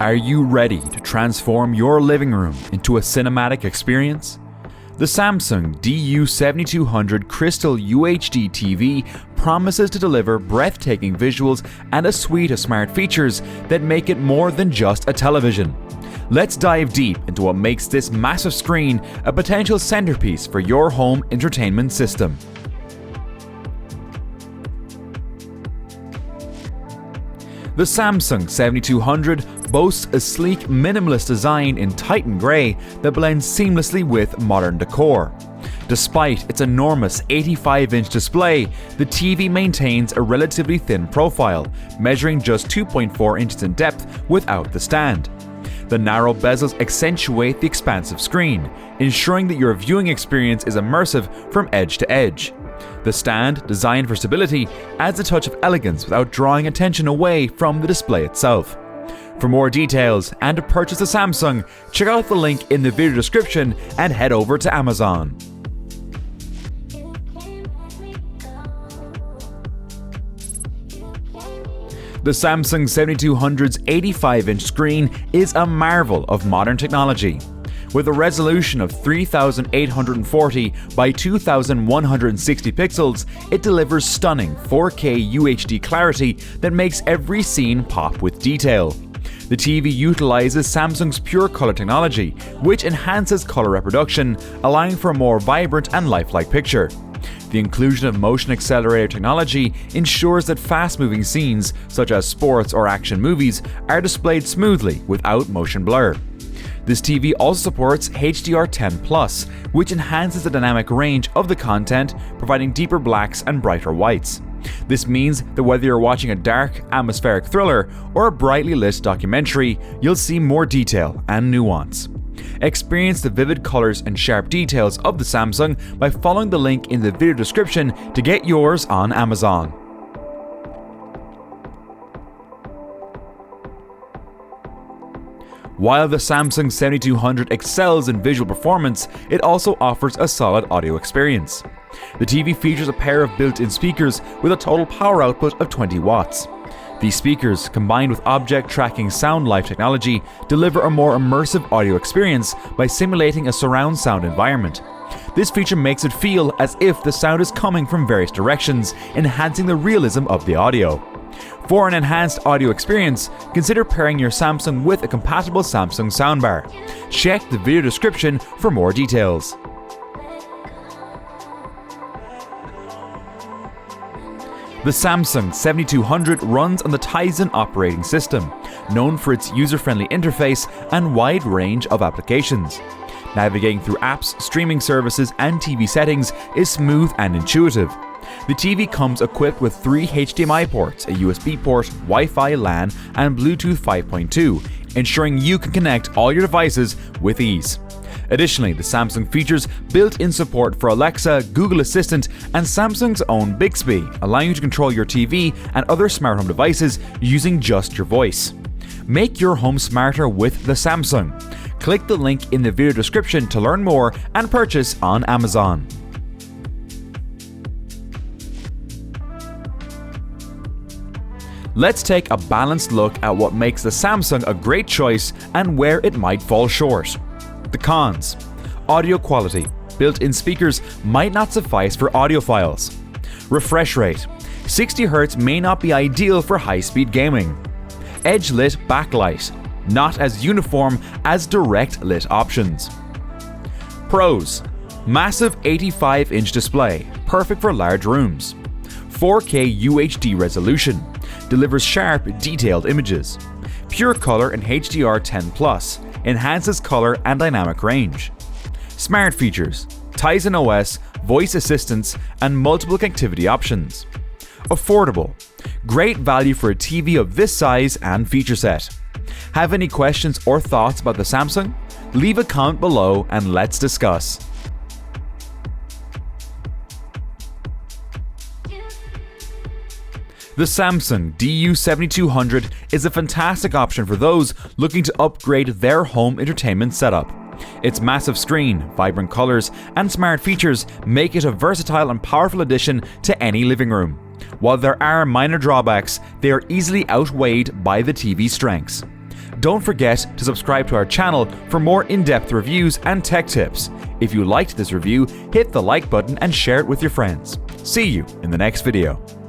Are you ready to transform your living room into a cinematic experience? The Samsung DU7200 Crystal UHD TV promises to deliver breathtaking visuals and a suite of smart features that make it more than just a television. Let's dive deep into what makes this massive screen a potential centerpiece for your home entertainment system. The Samsung 7200 boasts a sleek, minimalist design in Titan grey that blends seamlessly with modern decor. Despite its enormous 85-inch display, the TV maintains a relatively thin profile, measuring just 2.4 inches in depth without the stand. The narrow bezels accentuate the expansive screen, ensuring that your viewing experience is immersive from edge to edge. The stand, designed for stability, adds a touch of elegance without drawing attention away from the display itself. For more details and to purchase the Samsung, check out the link in the video description and head over to Amazon. The Samsung 7200's 85-inch screen is a marvel of modern technology. With a resolution of 3840 by 2160 pixels, it delivers stunning 4K UHD clarity that makes every scene pop with detail. The TV utilizes Samsung's pure color technology, which enhances color reproduction, allowing for a more vibrant and lifelike picture. The inclusion of motion accelerator technology ensures that fast-moving scenes, such as sports or action movies, are displayed smoothly without motion blur. This TV also supports HDR10+, which enhances the dynamic range of the content, providing deeper blacks and brighter whites. This means that whether you're watching a dark, atmospheric thriller or a brightly lit documentary, you'll see more detail and nuance. Experience the vivid colors and sharp details of the Samsung by following the link in the video description to get yours on Amazon. While the Samsung 7200 excels in visual performance, it also offers a solid audio experience. The TV features a pair of built-in speakers with a total power output of 20 watts. These speakers, combined with object tracking sound life technology, deliver a more immersive audio experience by simulating a surround sound environment. This feature makes it feel as if the sound is coming from various directions, enhancing the realism of the audio. For an enhanced audio experience, consider pairing your Samsung with a compatible Samsung soundbar. Check the video description for more details. The Samsung 7200 runs on the Tizen operating system, known for its user-friendly interface and wide range of applications. Navigating through apps, streaming services, and TV settings is smooth and intuitive. The TV comes equipped with 3 HDMI ports, a USB port, Wi-Fi, LAN, and Bluetooth 5.2, ensuring you can connect all your devices with ease. Additionally, the Samsung features built-in support for Alexa, Google Assistant, and Samsung's own Bixby, allowing you to control your TV and other smart home devices using just your voice. Make your home smarter with the Samsung. Click the link in the video description to learn more and purchase on Amazon. Let's take a balanced look at what makes the Samsung a great choice and where it might fall short. The cons. Audio quality. Built-in speakers might not suffice for audiophiles. Refresh rate. 60 Hz may not be ideal for high-speed gaming. Edge-lit backlight. Not as uniform as direct-lit options. Pros. Massive 85-inch display, perfect for large rooms. 4K UHD resolution. Delivers sharp, detailed images. Pure color and HDR10+. Enhances color and dynamic range. Smart features. Tizen OS, voice assistance, and multiple connectivity options. Affordable. Great value for a TV of this size and feature set. Have any questions or thoughts about the Samsung? Leave a comment below and let's discuss. The Samsung DU7200 is a fantastic option for those looking to upgrade their home entertainment setup. Its massive screen, vibrant colors, and smart features make it a versatile and powerful addition to any living room. While there are minor drawbacks, they are easily outweighed by the TV's strengths. Don't forget to subscribe to our channel for more in-depth reviews and tech tips. If you liked this review, hit the like button and share it with your friends. See you in the next video.